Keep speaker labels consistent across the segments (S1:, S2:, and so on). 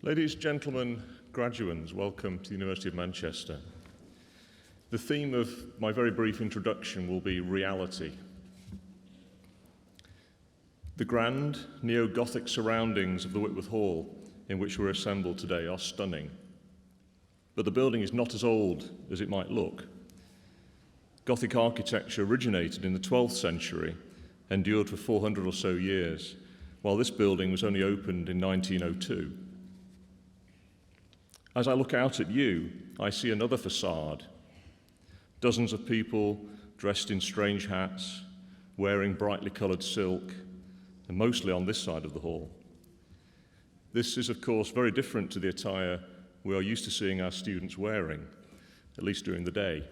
S1: Ladies, gentlemen, graduands, welcome to the University of Manchester. The theme of my very brief introduction will be reality. The grand, neo-Gothic surroundings of the Whitworth Hall in which we're assembled today are stunning. But the building is not as old as it might look. Gothic architecture originated in the 12th century, endured for 400 or so years, while this building was only opened in 1902. As I look out at you, I see another facade. Dozens of people dressed in strange hats, wearing brightly coloured silk, and mostly on this side of the hall. This is, of course, very different to the attire we are used to seeing our students wearing, at least during the day.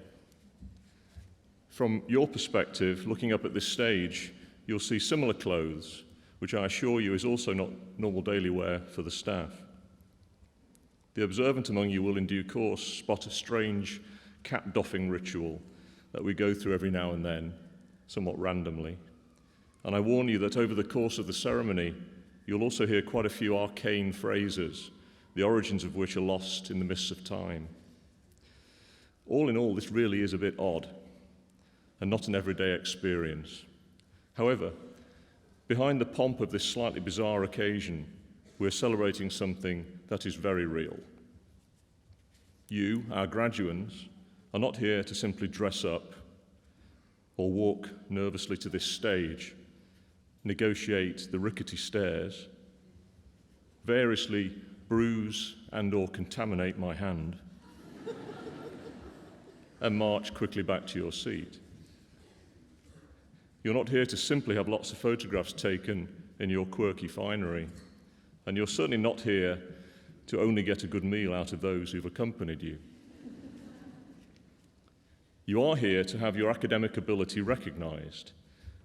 S1: From your perspective, looking up at this stage, you'll see similar clothes, which I assure you is also not normal daily wear for the staff. The observant among you will in due course spot a strange cap-doffing ritual that we go through every now and then, somewhat randomly. And I warn you that over the course of the ceremony, you'll also hear quite a few arcane phrases, the origins of which are lost in the mists of time. All in all, this really is a bit odd and not an everyday experience. However, behind the pomp of this slightly bizarre occasion, we're celebrating something that is very real. You, our graduands, are not here to simply dress up or walk nervously to this stage, negotiate the rickety stairs, variously bruise and/or contaminate my hand, and march quickly back to your seat. You're not here to simply have lots of photographs taken in your quirky finery, and you're certainly not here to only get a good meal out of those who've accompanied you. You are here to have your academic ability recognised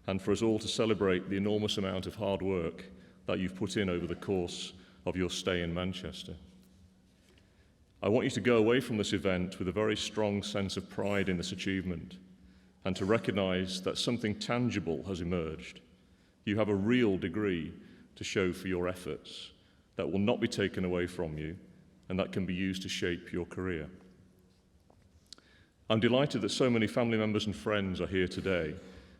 S1: and for us all to celebrate the enormous amount of hard work that you've put in over the course of your stay in Manchester. I want you to go away from this event with a very strong sense of pride in this achievement and to recognise that something tangible has emerged. You have a real degree to show for your efforts that will not be taken away from you and that can be used to shape your career. I'm delighted that so many family members and friends are here today.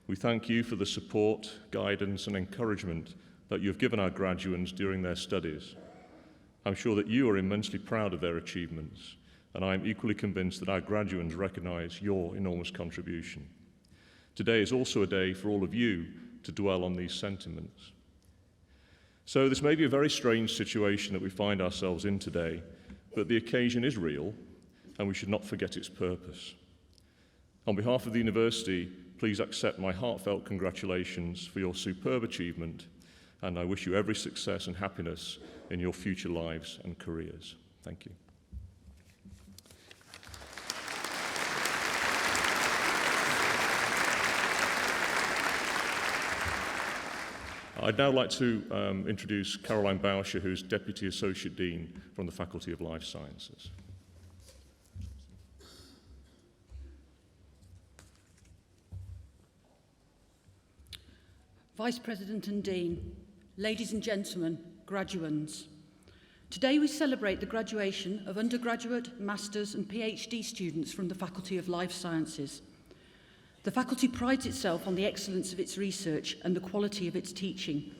S1: We thank you for the support, guidance and encouragement that you've given our graduates during their studies. I'm sure that you are immensely proud of their achievements, and I'm equally convinced that our graduates recognise your enormous contribution. Today is also a day for all of you to dwell on these sentiments. So this may be a very strange situation that we find ourselves in today, but the occasion is real, and we should not forget its purpose. On behalf of the university, please accept my heartfelt congratulations for your superb achievement, and I wish you every success and happiness in your future lives and careers. Thank you. I'd now like to introduce Caroline Boucher, who's Deputy Associate Dean from the Faculty of Life Sciences.
S2: Vice President and Dean, ladies and gentlemen, graduands. Today we celebrate the graduation of undergraduate, master's and PhD students from the Faculty of Life Sciences. The faculty prides itself on the excellence of its research and the quality of its teaching.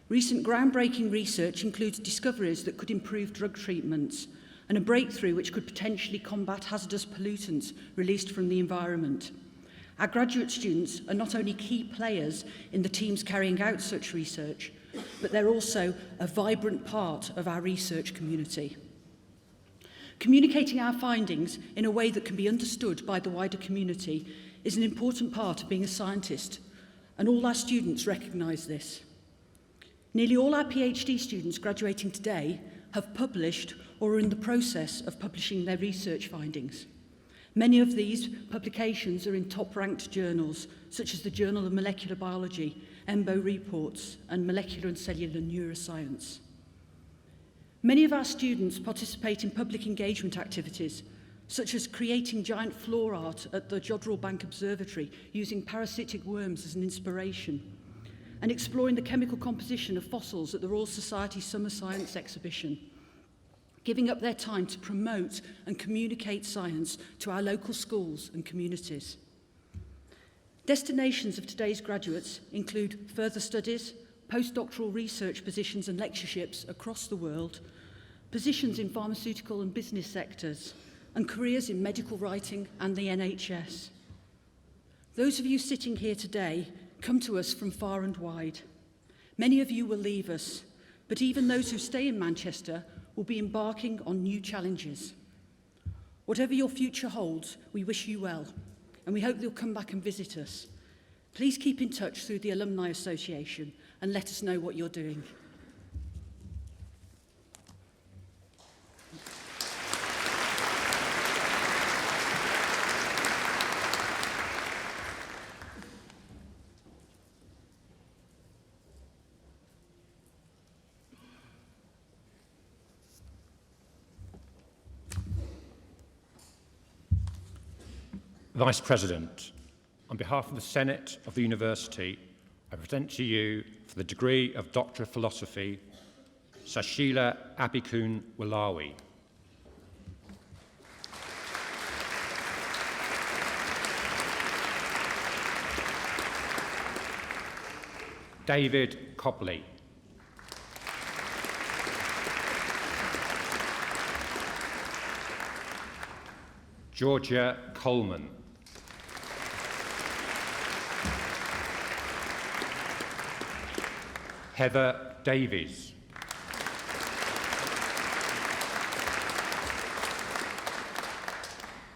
S2: Recent groundbreaking research includes discoveries that could improve drug treatments and a breakthrough which could potentially combat hazardous pollutants released from the environment. Our graduate students are not only key players in the teams carrying out such research, but they're also a vibrant part of our research community. Communicating our findings in a way that can be understood by the wider community is an important part of being a scientist, and all our students recognise this. Nearly all our PhD students graduating today have published or are in the process of publishing their research findings. Many of these publications are in top-ranked journals, such as the Journal of Molecular Biology, EMBO Reports, and Molecular and Cellular Neuroscience. Many of our students participate in public engagement activities, such as creating giant floor art at the Jodrell Bank Observatory using parasitic worms as an inspiration, and exploring the chemical composition of fossils at the Royal Society Summer Science Exhibition. giving up their time to promote and communicate science to our local schools and communities. Destinations of today's graduates include further studies, postdoctoral research positions and lectureships across the world, positions in pharmaceutical and business sectors, and careers in medical writing and the NHS. Those of you sitting here today come to us from far and wide. Many of you will leave us, but even those who stay in Manchester will be embarking on new challenges. Whatever your future holds, we wish you well, and we hope you'll come back and visit us. Please keep in touch through the Alumni Association and let us know what you're doing.
S3: Vice President, on behalf of the Senate of the University, I present to you, for the degree of Doctor of Philosophy, Sashila Abikun Walawi. David Copley. Georgia Coleman. Heather Davies.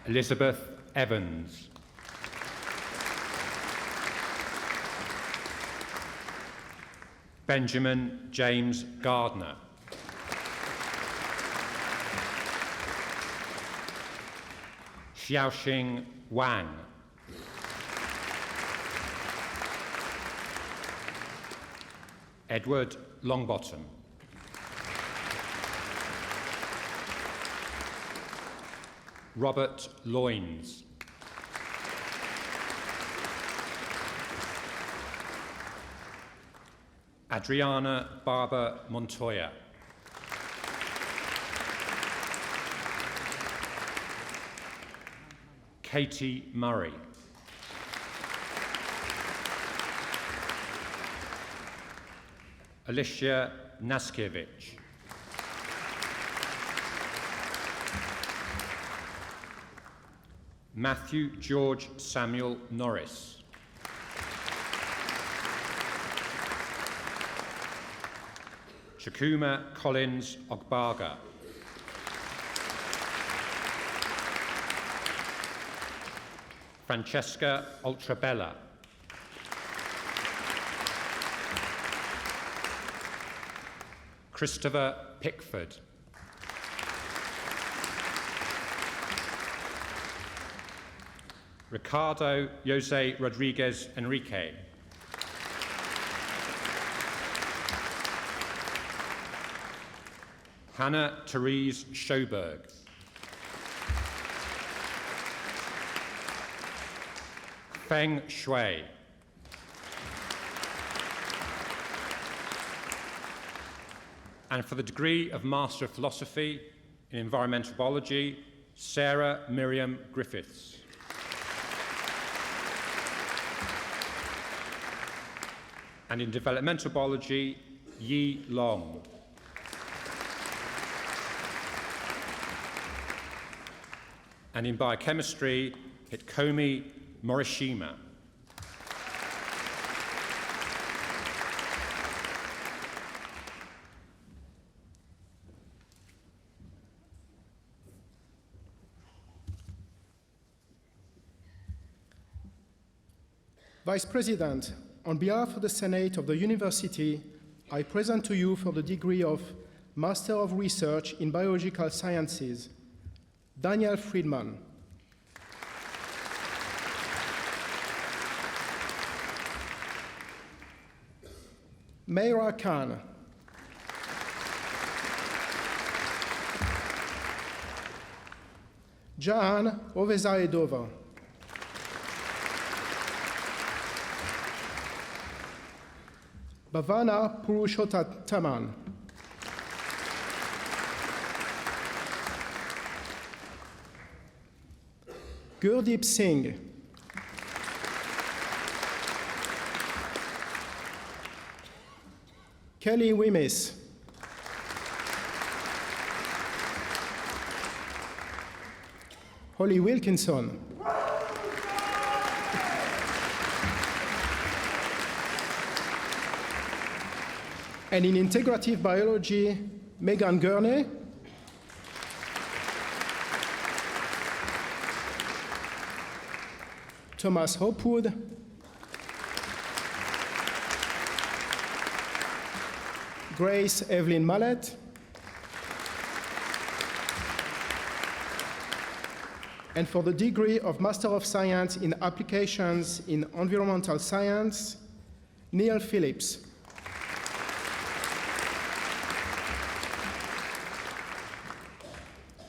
S3: Elizabeth Evans. Benjamin James Gardner. Xiaoxing Wang. Edward Longbottom. Robert Loynes. Adriana Barber Montoya. Katie Murray. Alicia Naskiewicz. Matthew George Samuel Norris. Chukuma Collins Ogbaga. Francesca Oltrabella. Christopher Pickford. Ricardo Jose Rodriguez Enrique. Hannah Therese Schoberg. Feng Shui. And for the degree of Master of Philosophy in Environmental Biology, Sarah Miriam Griffiths. And in Developmental Biology, Yi Long. And in Biochemistry, Hitomi Morishima.
S4: Vice President, on behalf of the Senate of the University, I present to you for the degree of Master of Research in Biological Sciences, Daniel Friedman. Meira Khan. Jahan Ovezaedova. Bhavana Purushottaman. Gurdeep Singh, Kelly Wimmis, Holly Wilkinson, and in integrative biology, Megan Gurney, Thomas Hopwood, Grace Evelyn Mallet, and for the degree of Master of Science in Applications in Environmental Science, Neil Phillips.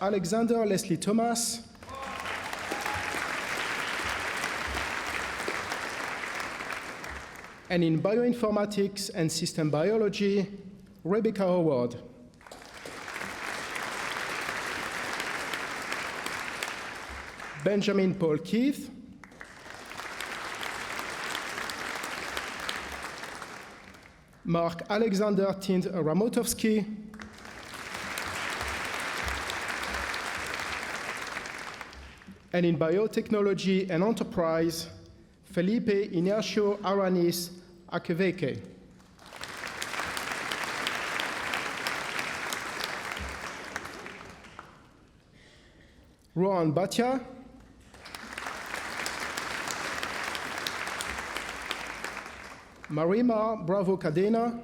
S4: Alexander Leslie Thomas, and in bioinformatics and system biology, Rebecca Howard. Benjamin Paul Keith, Mark Alexander Tint Ramotovsky, and in biotechnology and enterprise, Felipe Inácio Aranis Akeveke. Rohan Bhatia, Marima Bravo Cadena,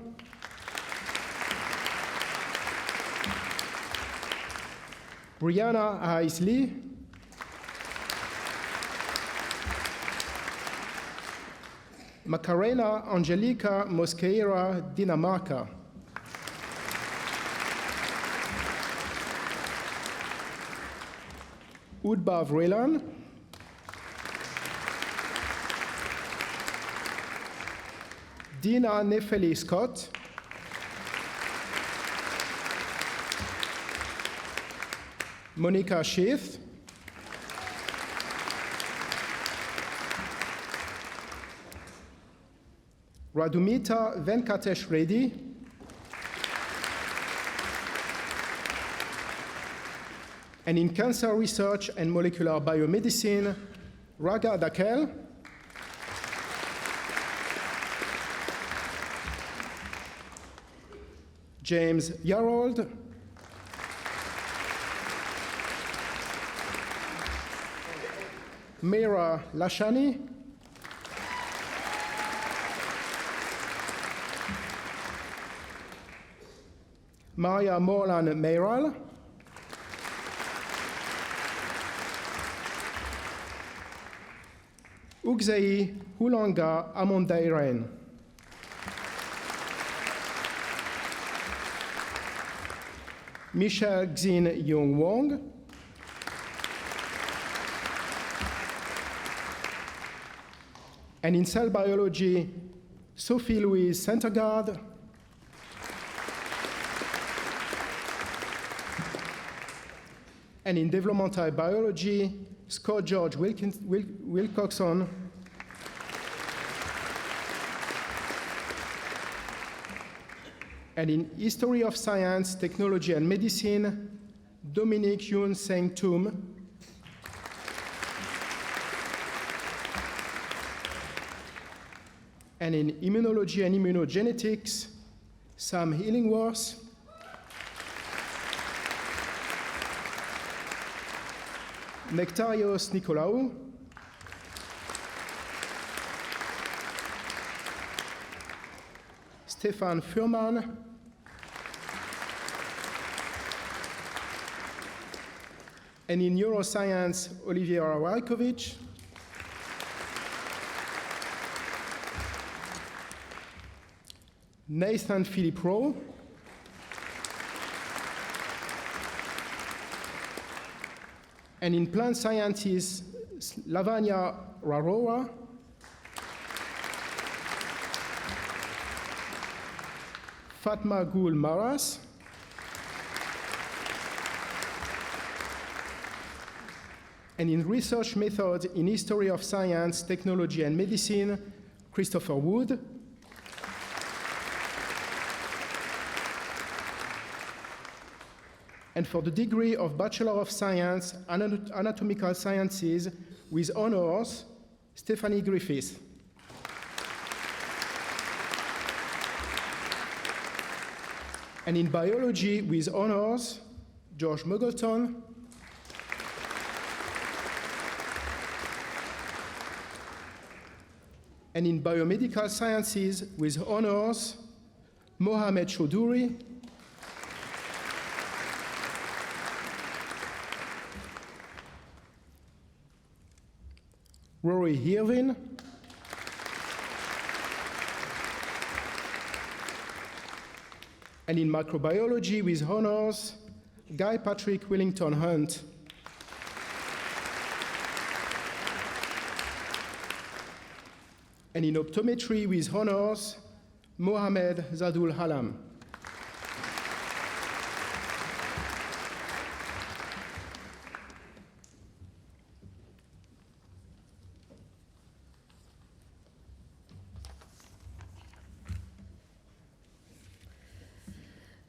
S4: Brianna Hayes Lee, Macarena Angelica Mosqueira Dinamarca, Udba Vreeland, Dina Nefeli Scott, Monica Schiff, Radumita Venkatesh Reddy, and in cancer research and molecular biomedicine, Raga Dakel, James Yarold, Meera Lashani, Maria Morlan Meiral, Ugzei Hulanga Amondairen, Michelle Xin Yung Wong, and in cell biology, Sophie Louise Centergaard, and in developmental biology, Scott George Wilcoxon, and in history of science, technology, and medicine, Dominique Yun Seng Tum, and in immunology and immunogenetics, Sam Illingworth, Nectarios Nicolaou, Stefan Furman, and in neuroscience, Olivier Rajkovic, Nathan Philip Rowe, and in plant sciences, Lavanya Raroa, Fatma Gul Maras, And in research methods in history of science, technology, and medicine, Christopher Wood. And for the degree of Bachelor of Science, Anatomical Sciences, with honors, Stephanie Griffiths. And in biology, with honors, George Muggleton. And in biomedical sciences, with honors, Mohamed Choudhury. Rory Irvin. And in microbiology with honors, Guy Patrick Willington Hunt. And in optometry with honors, Mohamed Zadul Halam.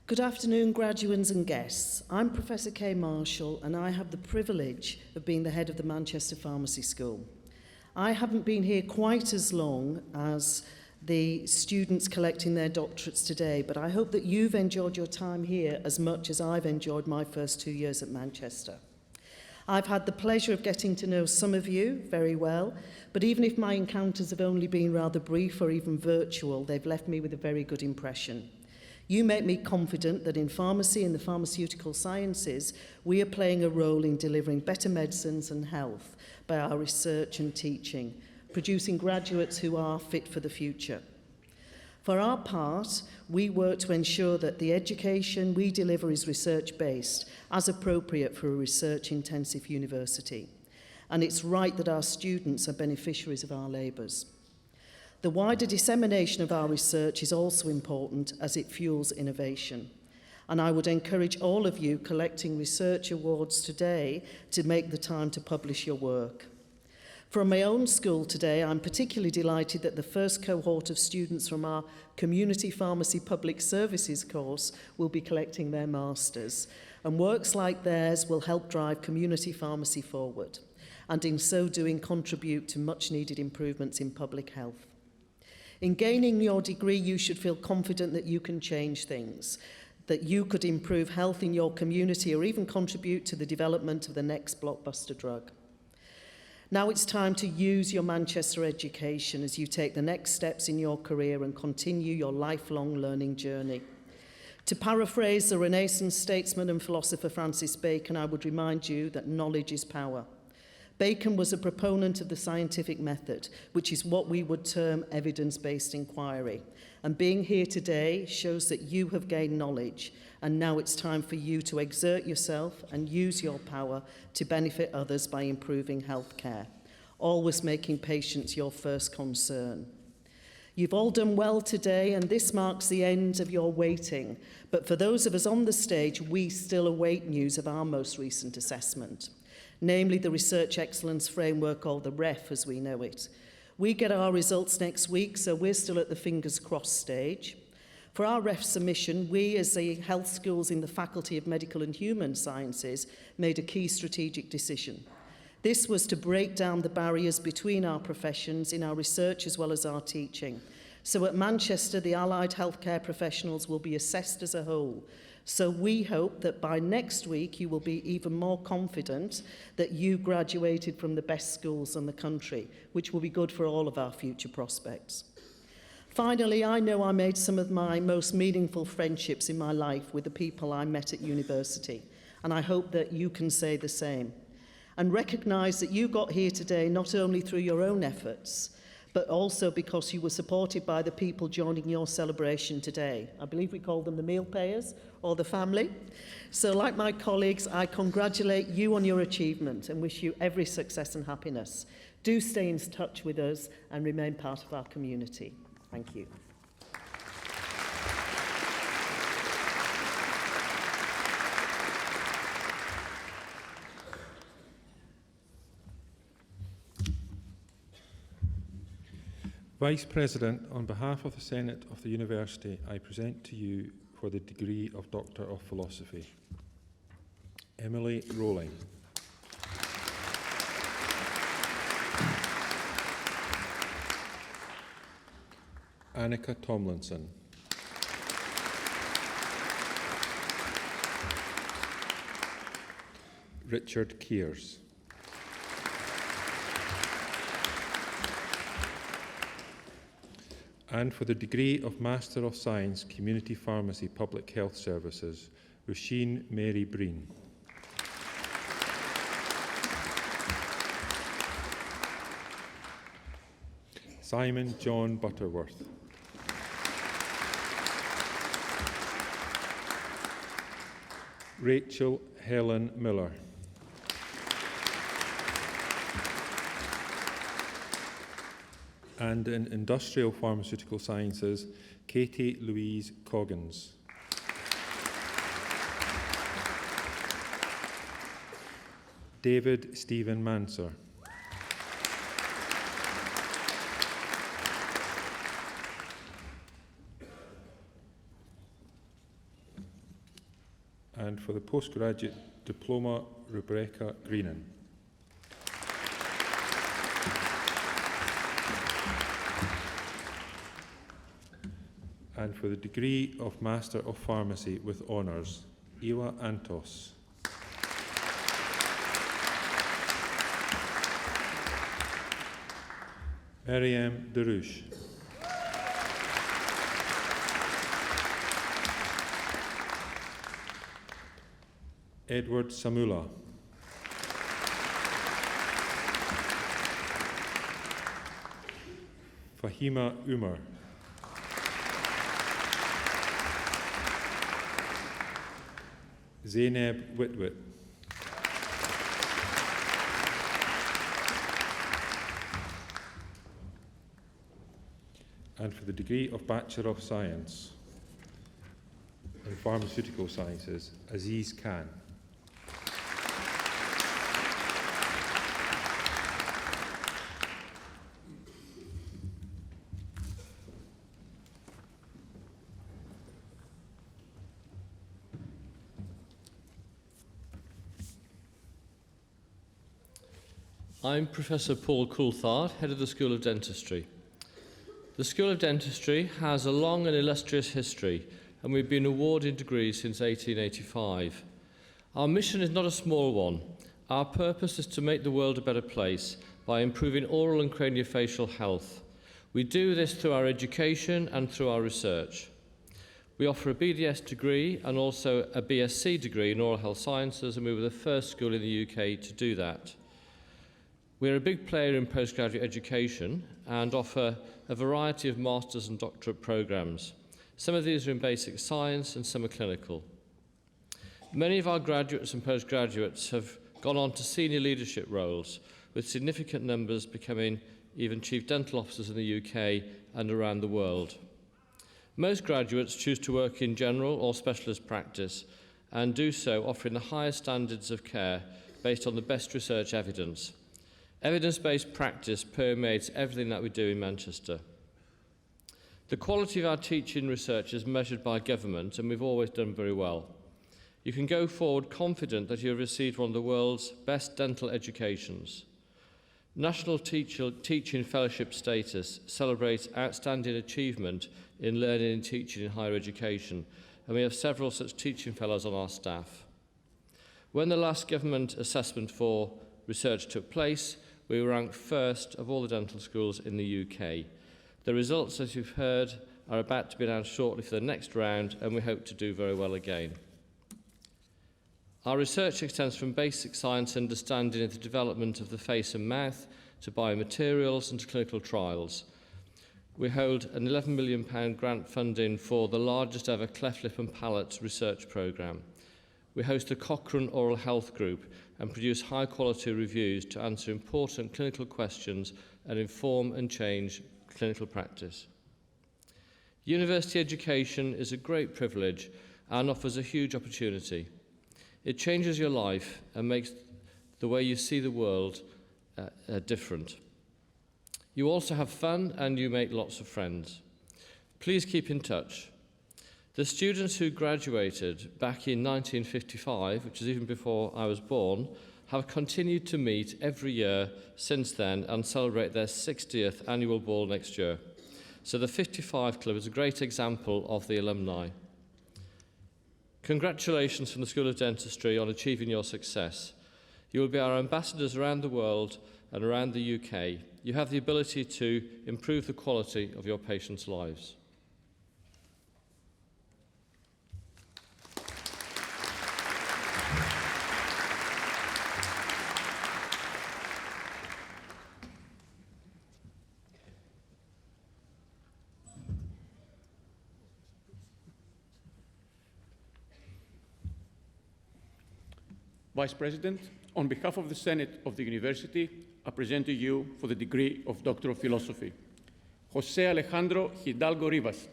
S5: Good afternoon, graduates and guests. I'm Professor Kay Marshall, and I have the privilege of being the head of the Manchester Pharmacy School. I haven't been here quite as long as the students collecting their doctorates today, but I hope that you've enjoyed your time here as much as I've enjoyed my first 2 years at Manchester. I've had the pleasure of getting to know some of you very well, but even if my encounters have only been rather brief or even virtual, they've left me with a very good impression. You make me confident that in pharmacy and the pharmaceutical sciences, we are playing a role in delivering better medicines and health by our research and teaching, producing graduates who are fit for the future. For our part, we work to ensure that the education we deliver is research-based, as appropriate for a research-intensive university. And it's right that our students are beneficiaries of our labours. The wider dissemination of our research is also important as it fuels innovation. And I would encourage all of you collecting research awards today to make the time to publish your work. From my own school today, I'm particularly delighted that the first cohort of students from our Community Pharmacy Public Services course will be collecting their masters. And works like theirs will help drive community pharmacy forward, and in so doing contribute to much needed improvements in public health. In gaining your degree, you should feel confident that you can change things, that you could improve health in your community or even contribute to the development of the next blockbuster drug. Now it's time to use your Manchester education as you take the next steps in your career and continue your lifelong learning journey. To paraphrase the Renaissance statesman and philosopher Francis Bacon, I would remind you that knowledge is power. Bacon was a proponent of the scientific method, which is what we would term evidence-based inquiry. And being here today shows that you have gained knowledge, and now it's time for you to exert yourself and use your power to benefit others by improving healthcare, always making patients your first concern. You've all done well today, and this marks the end of your waiting. But for those of us on the stage, we still await news of our most recent assessment, namely the Research Excellence Framework, or the REF as we know it. We get our results next week, so we're still at the fingers crossed stage. For our REF submission, we as the health schools in the Faculty of Medical and Human Sciences made a key strategic decision. This was to break down the barriers between our professions in our research as well as our teaching. So at Manchester, the allied healthcare professionals will be assessed as a whole. So we hope that by next week you will be even more confident that you graduated from the best schools in the country, which will be good for all of our future prospects. Finally, I know I made some of my most meaningful friendships in my life with the people I met at university, and I hope that you can say the same. And recognise that you got here today not only through your own efforts, but also because you were supported by the people joining your celebration today. I believe we call them the meal payers or the family. So like my colleagues, I congratulate you on your achievement and wish you every success and happiness. Do stay in touch with us and remain part of our community. Thank you.
S6: Vice President, on behalf of the Senate of the University, I present to you for the degree of Doctor of Philosophy, Emily Rowling. Annika Tomlinson. Richard Kears. And for the degree of Master of Science, Community Pharmacy, Public Health Services, Roisin Mary Breen. Simon John Butterworth. Rachel Helen Miller. And in Industrial Pharmaceutical Sciences, Katie Louise Coggins. David Stephen Manser. And for the postgraduate diploma, Rebecca Greenan. And for the degree of Master of Pharmacy with Honours, Iwa Antos. Maryam Darouche. Edward Samula. Fahima Umar. Zainab Witwit. And for the degree of Bachelor of Science in Pharmaceutical Sciences, Aziz Khan.
S7: I'm Professor Paul Coulthard, Head of the School of Dentistry. The School of Dentistry has a long and illustrious history, and we've been awarded degrees since 1885. Our mission is not a small one. Our purpose is to make the world a better place by improving oral and craniofacial health. We do this through our education and through our research. We offer a BDS degree and also a BSc degree in oral health sciences, and we were the first school in the UK to do that. We're a big player in postgraduate education and offer a variety of master's and doctorate programs. Some of these are in basic science and some are clinical. Many of our graduates and postgraduates have gone on to senior leadership roles, with significant numbers becoming even chief dental officers in the UK and around the world. Most graduates choose to work in general or specialist practice and do so offering the highest standards of care based on the best research evidence. Evidence-based practice permeates everything that we do in Manchester. The quality of our teaching research is measured by government, and we've always done very well. You can go forward confident that you have received one of the world's best dental educations. National Teaching Fellowship status celebrates outstanding achievement in learning and teaching in higher education, and we have several such teaching fellows on our staff. When the last government assessment for research took place, we were ranked first of all the dental schools in the UK. The results, as you've heard, are about to be announced shortly for the next round, and we hope to do very well again. Our research extends from basic science understanding of the development of the face and mouth to biomaterials and to clinical trials. We hold an £11 million grant funding for the largest ever cleft lip and palate research programme. We host a Cochrane Oral Health Group and produce high-quality reviews to answer important clinical questions and inform and change clinical practice. University education is a great privilege and offers a huge opportunity. It changes your life and makes the way you see the world different. You also have fun and you make lots of friends. Please keep in touch. The students who graduated back in 1955, which is even before I was born, have continued to meet every year since then and celebrate their 60th annual ball next year. So the 55 Club is a great example of the alumni. Congratulations from the School of Dentistry on achieving your success. You will be our ambassadors around the world and around the UK. You have the ability to improve the quality of your patients' lives.
S8: Vice President, on behalf of the Senate of the University, I present to you for the degree of Doctor of Philosophy, José Alejandro Hidalgo Rivas.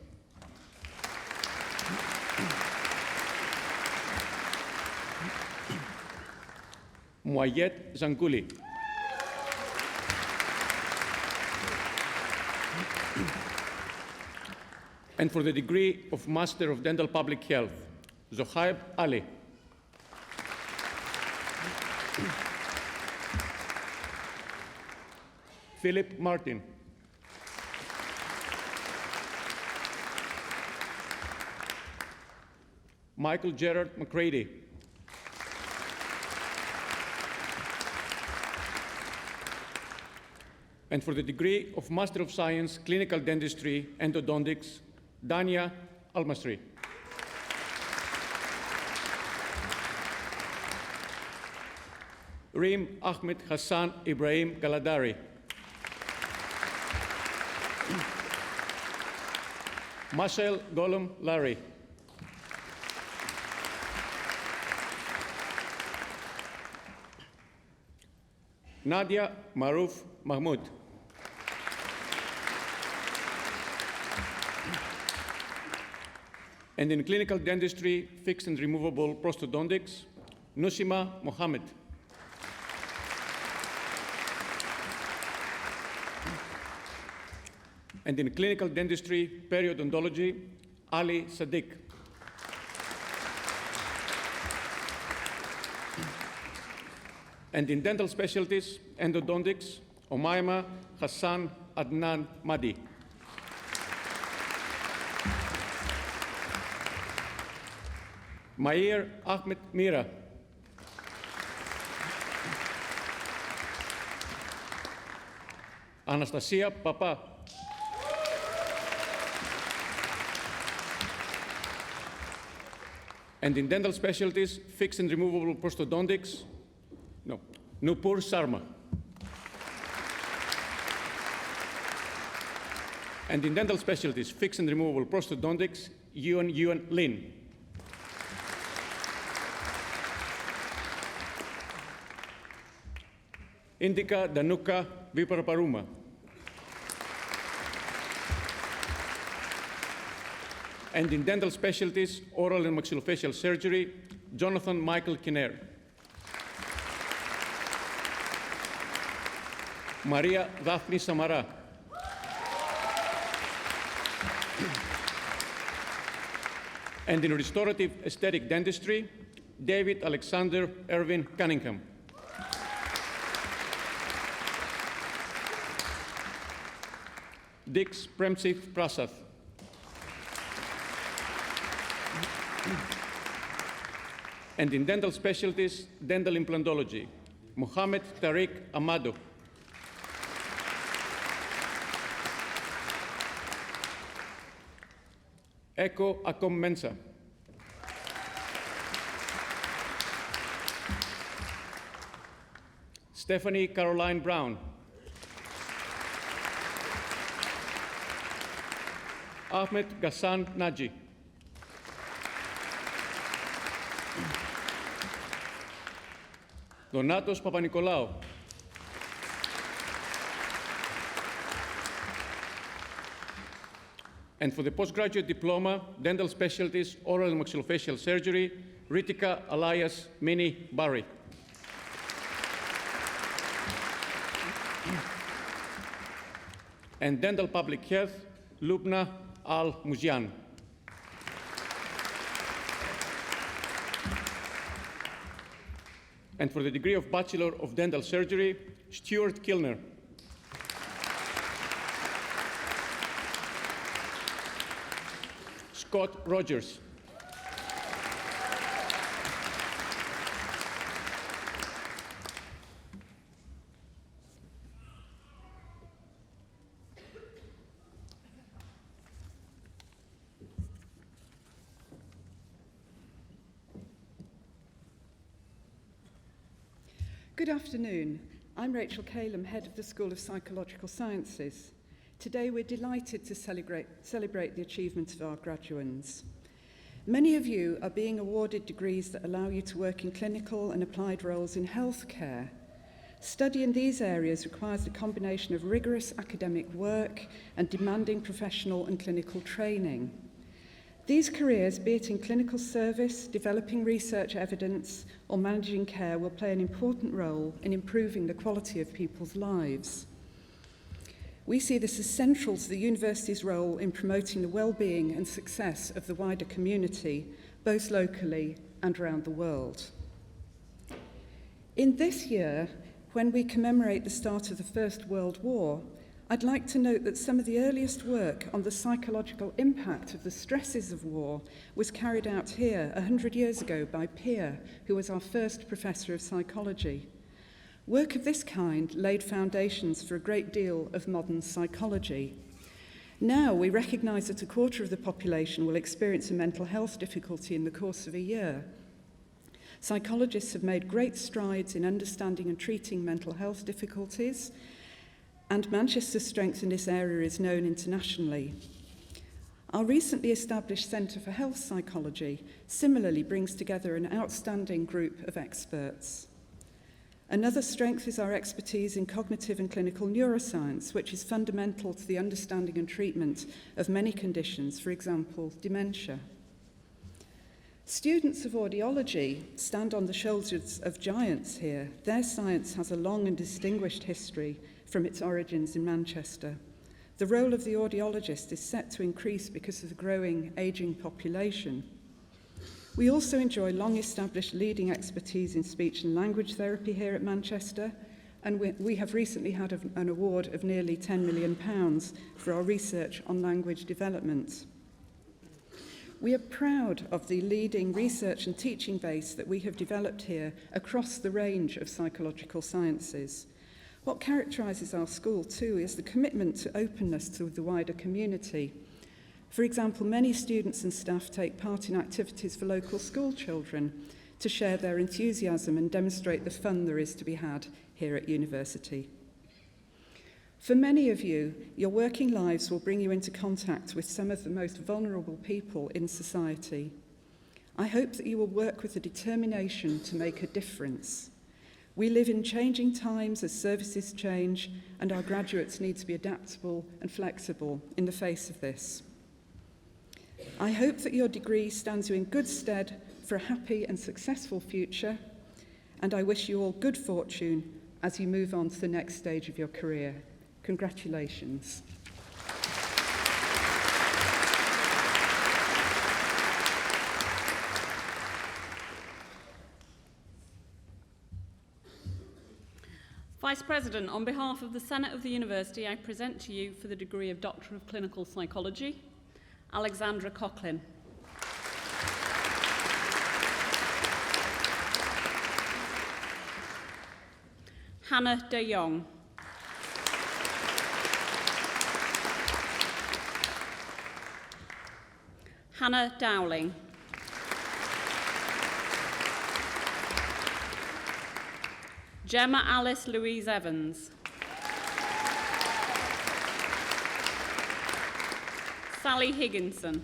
S8: Muayet Zangouli. And for the degree of Master of Dental Public Health, Zohaib Ali. Philip Martin. Michael Gerard McCready. And for the degree of Master of Science, Clinical Dentistry, Endodontics, Dania Almasri. Reem Ahmed Hassan Ibrahim Galadari. Marcel Golem Larry. Nadia Maruf Mahmoud. And in clinical dentistry, fixed and removable prosthodontics, Nusima Mohammed. And in clinical dentistry, periodontology, Ali Sadiq. And in dental specialties, endodontics, Omaima Hassan Adnan Madi. Mair Ahmed Mira. Anastasia Papa. And in dental specialties, fixed and removable prosthodontics, Nupur Sharma. And in dental specialties, fixed and removable prosthodontics, Yuan Lin. Indica Danuka Viparaparuma. And in dental specialties, oral and maxillofacial surgery, Jonathan Michael Kinner. Maria Daphne Samara. And in restorative aesthetic dentistry, David Alexander Irvin Cunningham. Dix Premsif Prasad. And in dental specialties, dental implantology, Mohammed Tariq Amado. Eko Akom Mensa. Stephanie Caroline Brown. Ahmed Ghassan Naji. Donatos Papanikolaou. And for the postgraduate diploma, dental specialties, oral and maxillofacial surgery, Ritika Elias Mini Barry. and Dental Public Health, Lubna Al-Muzian. And for the degree of Bachelor of Dental Surgery, Stuart Kilner. Scott Rogers.
S9: Good afternoon. I'm Rachel Calum, Head of the School of Psychological Sciences. Today we're delighted to celebrate the achievement of our graduands. Many of you are being awarded degrees that allow you to work in clinical and applied roles in healthcare. Study in these areas requires a combination of rigorous academic work and demanding professional and clinical training. These careers, be it in clinical service, developing research evidence, or managing care, will play an important role in improving the quality of people's lives. We see this as central to the university's role in promoting the well-being and success of the wider community, both locally and around the world. In this year, when we commemorate the start of the First World War, I'd like to note that some of the earliest work on the psychological impact of the stresses of war was carried out here 100 years ago by Peer, who was our first professor of psychology. Work of this kind laid foundations for a great deal of modern psychology. Now we recognise that a quarter of the population will experience a mental health difficulty in the course of a year. Psychologists have made great strides in understanding and treating mental health difficulties, and Manchester's strength in this area is known internationally. Our recently established Centre for Health Psychology similarly brings together an outstanding group of experts. Another strength is our expertise in cognitive and clinical neuroscience, which is fundamental to the understanding and treatment of many conditions, for example, dementia. Students of audiology stand on the shoulders of giants here. Their science has a long and distinguished history from its origins in Manchester. The role of the audiologist is set to increase because of the growing ageing population. We also enjoy long-established leading expertise in speech and language therapy here at Manchester, and we have recently had an award of nearly £10 million for our research on language development. We are proud of the leading research and teaching base that we have developed here across the range of psychological sciences. What characterises our school too is the commitment to openness to the wider community. For example, many students and staff take part in activities for local school children to share their enthusiasm and demonstrate the fun there is to be had here at university. For many of you, your working lives will bring you into contact with some of the most vulnerable people in society. I hope that you will work with a determination to make a difference. We live in changing times as services change, and our graduates need to be adaptable and flexible in the face of this. I hope that your degree stands you in good stead for a happy and successful future, and I wish you all good fortune as you move on to the next stage of your career. Congratulations.
S10: Vice President, on behalf of the Senate of the University, I present to you for the degree of Doctor of Clinical Psychology, Alexandra Coughlin. Hannah de Jong. Hannah Dowling. Gemma Alice Louise Evans. Sally Higginson.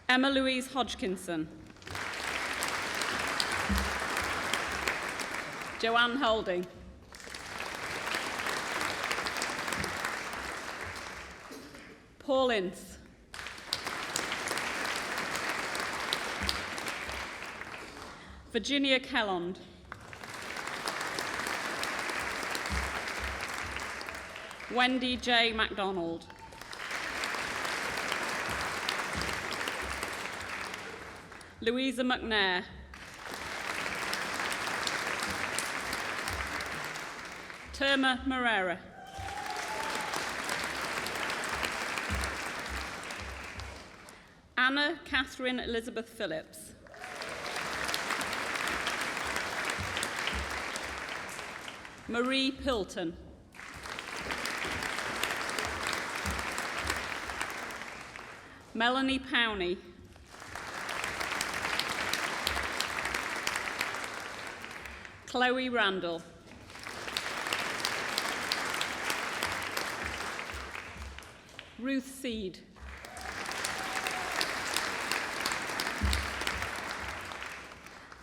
S10: Emma Louise Hodgkinson. Joanne Holding. Paul Ince. Virginia Kellond. Wendy J. MacDonald. Louisa McNair. Terma Morera. Anna Catherine Elizabeth Phillips. Marie Pilton. Melanie Powney. Chloe Randall. Ruth Seed.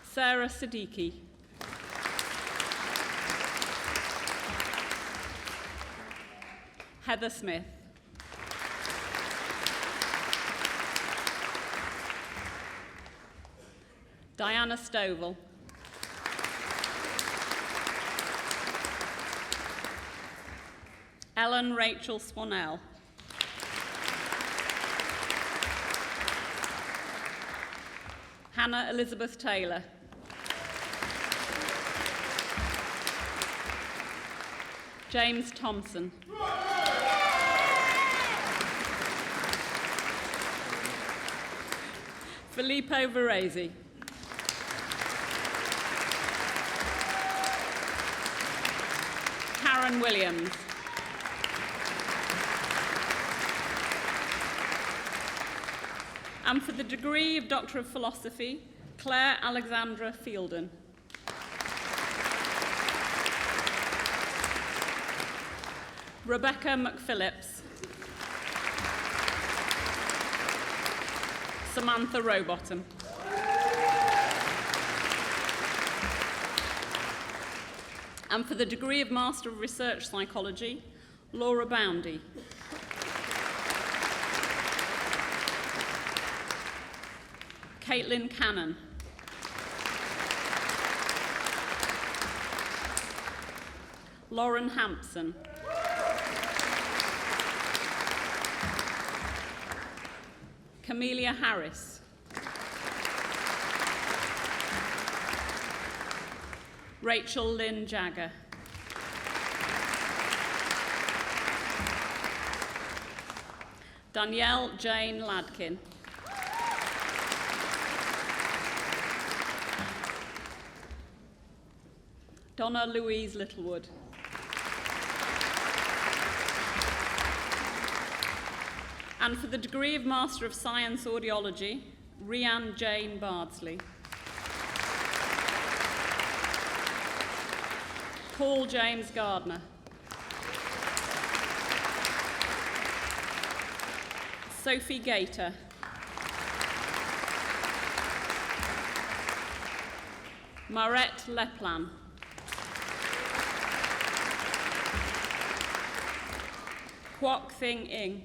S10: Sarah Siddiqui. Heather Smith. Diana Stovall. Ellen Rachel Swanell. Hannah Elizabeth Taylor. James Thompson. Filippo Varese. Karen Williams. And for the degree of Doctor of Philosophy, Claire Alexandra Fielden. Rebecca McPhillips. Samantha Rowbottom. And for the degree of Master of Research Psychology, Laura Boundy. Caitlin Cannon. Lauren Hampson. Camelia Harris. Rachel Lynn Jagger. Danielle Jane Ladkin. Donna Louise Littlewood. And for the degree of Master of Science Audiology, Rhiann Jane Bardsley. Paul James Gardner. Sophie Gator. Marette Leplan. Kwok Thing Ing.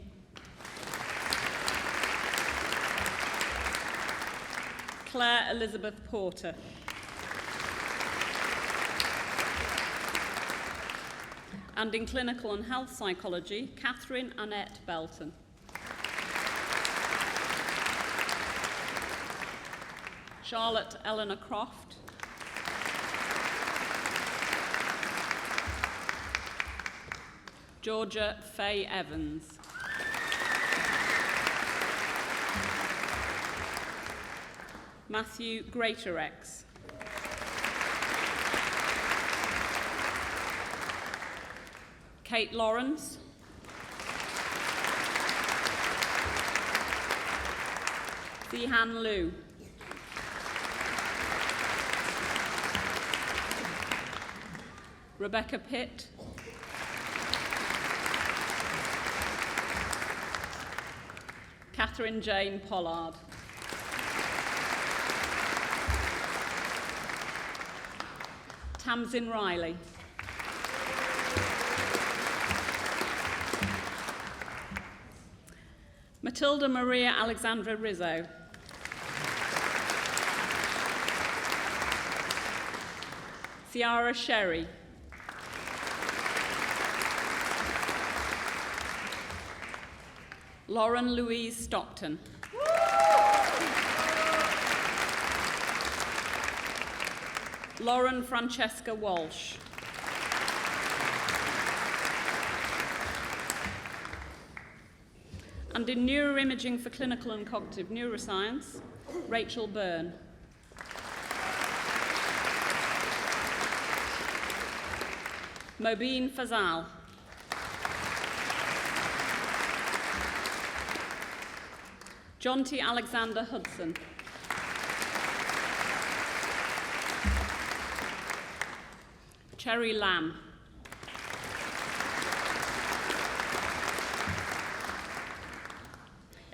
S10: Claire Elizabeth Porter. And in clinical and health psychology, Catherine Annette Belton. Charlotte Eleanor Croft. Georgia Faye Evans. Matthew Greatorex. Kate Lawrence. Zihan Liu. Rebecca Pitt. Catherine Jane Pollard. Tamsin Riley. Matilda Maria Alexandra Rizzo. Ciara Sherry. Lauren Louise Stockton. Lauren Francesca Walsh. And in neuroimaging for clinical and cognitive neuroscience, Rachel Byrne. Mobeen Fazal. John T. Alexander Hudson. Cherry Lamb.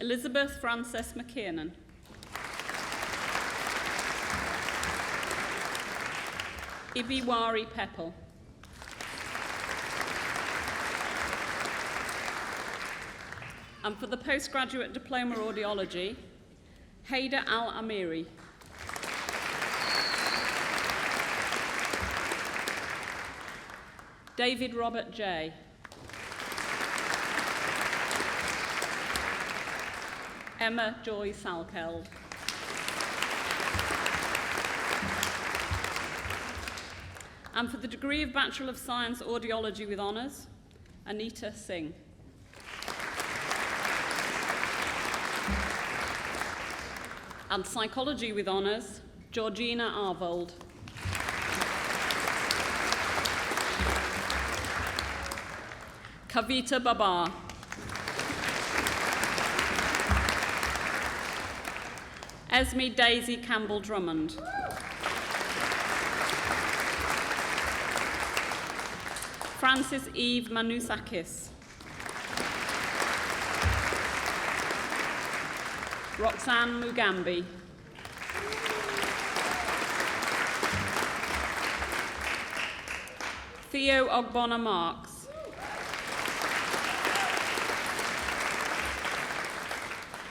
S10: Elizabeth Frances McKiernan. Ibiwari Peppel. And for the postgraduate diploma audiology, Haider Al-Amiri. David Robert J. Emma Joy Salkeld. And for the degree of Bachelor of Science Audiology with Honours, Anita Singh. And Psychology with Honours, Georgina Arvold. Kavita Babar. Esme Daisy Campbell Drummond. Francis Eve Manusakis. Roxanne Mugambi. Theo Ogbonna Marks.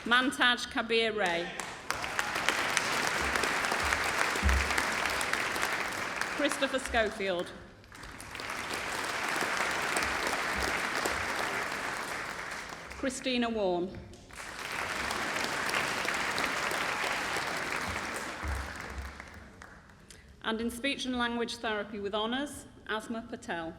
S10: Mantaj Kabir Ray. Christopher Schofield. Christina Warren. And in Speech and Language Therapy with Honours, Asma Patel.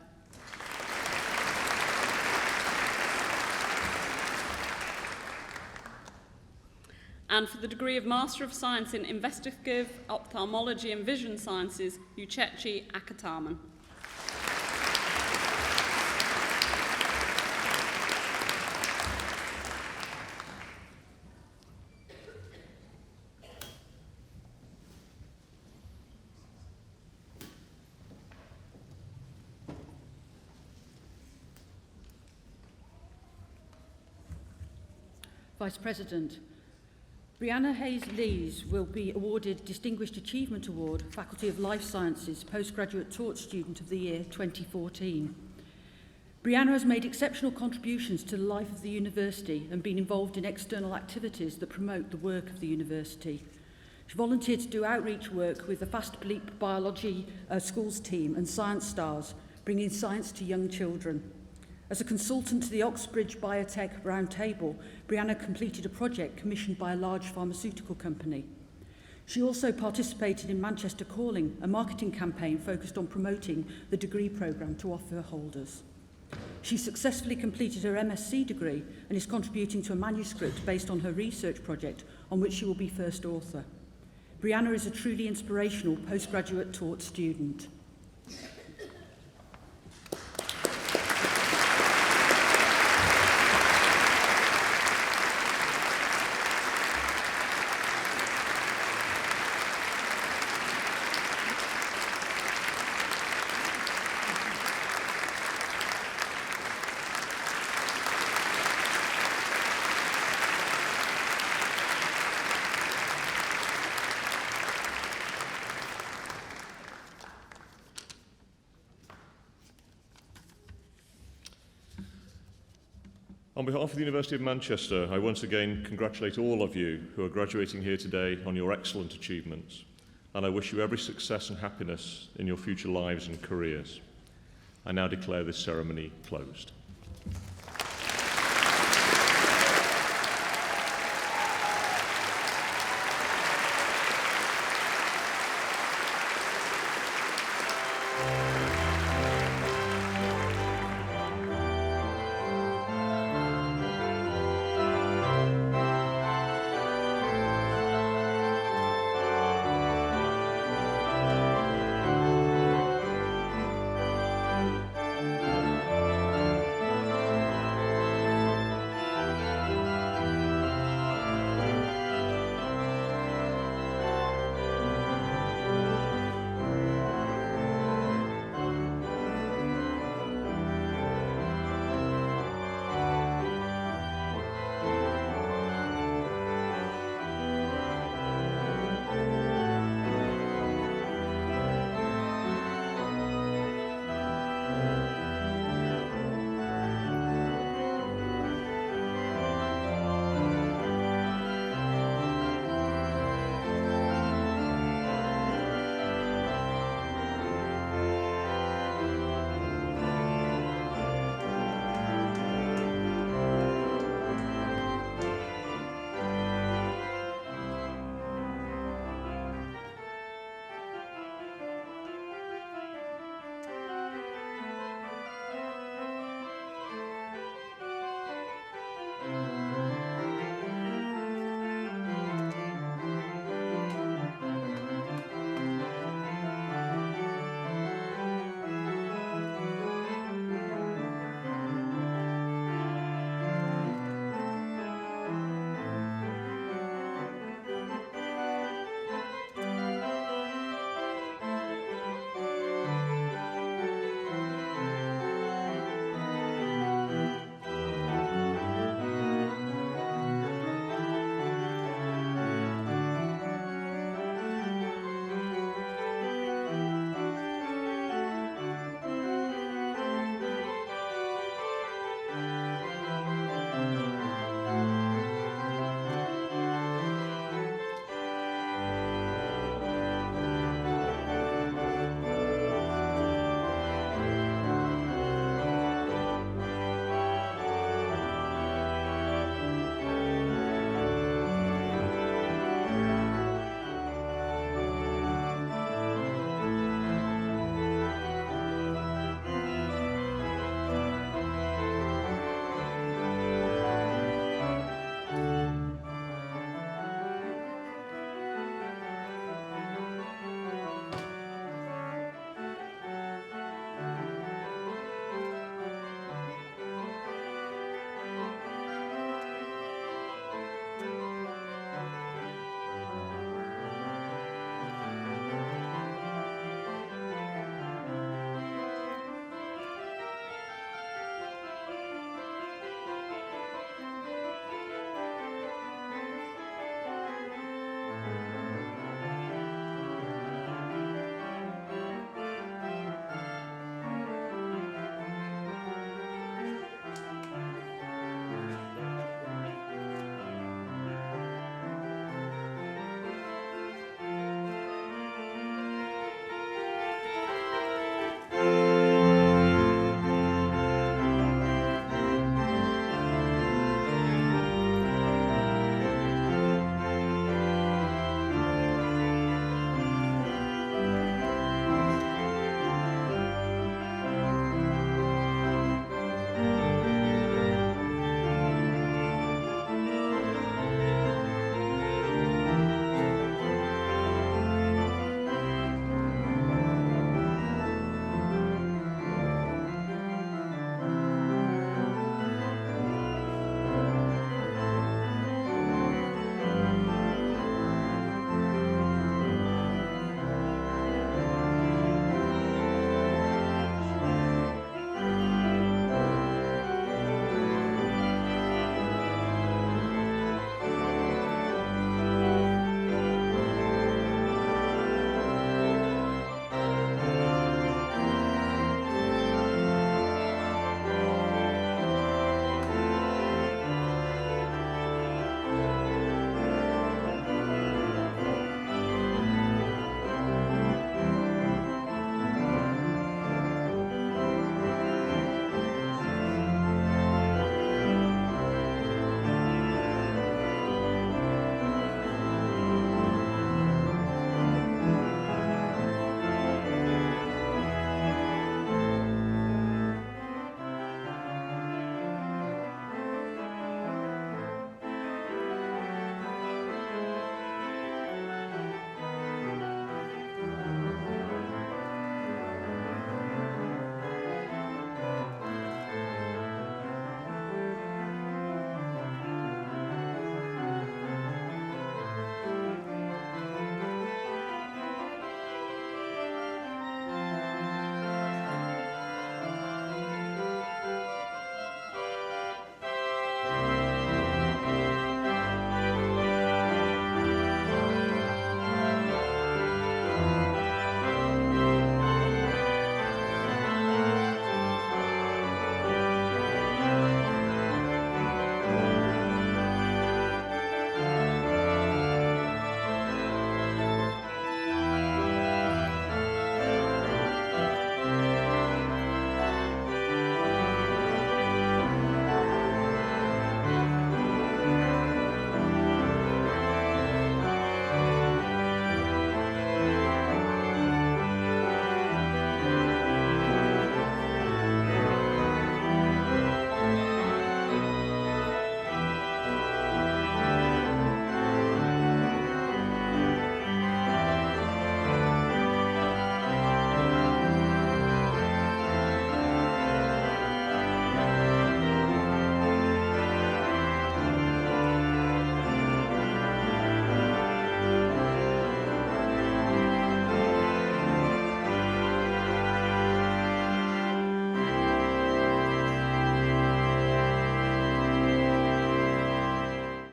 S10: And for the degree of Master of Science in Investigative Ophthalmology and Vision Sciences, Uchechi Akataman.
S2: Vice President, Brianna Hayes-Lees will be awarded Distinguished Achievement Award, Faculty of Life Sciences, Postgraduate Taught Student of the Year 2014. Brianna has made exceptional contributions to the life of the university and been involved in external activities that promote the work of the university. She volunteered to do outreach work with the Fast Bleep Biology Schools team and Science Stars, bringing science to young children. As a consultant to the Oxbridge Biotech Roundtable, Brianna completed a project commissioned by a large pharmaceutical company. She also participated in Manchester Calling, a marketing campaign focused on promoting the degree programme to offer holders. She successfully completed her MSc degree and is contributing to a manuscript based on her research project on which she will be first author. Brianna is a truly inspirational postgraduate taught student.
S1: On behalf of the University of Manchester, I once again congratulate all of you who are graduating here today on your excellent achievements, and I wish you every success and happiness in your future lives and careers. I now declare this ceremony closed.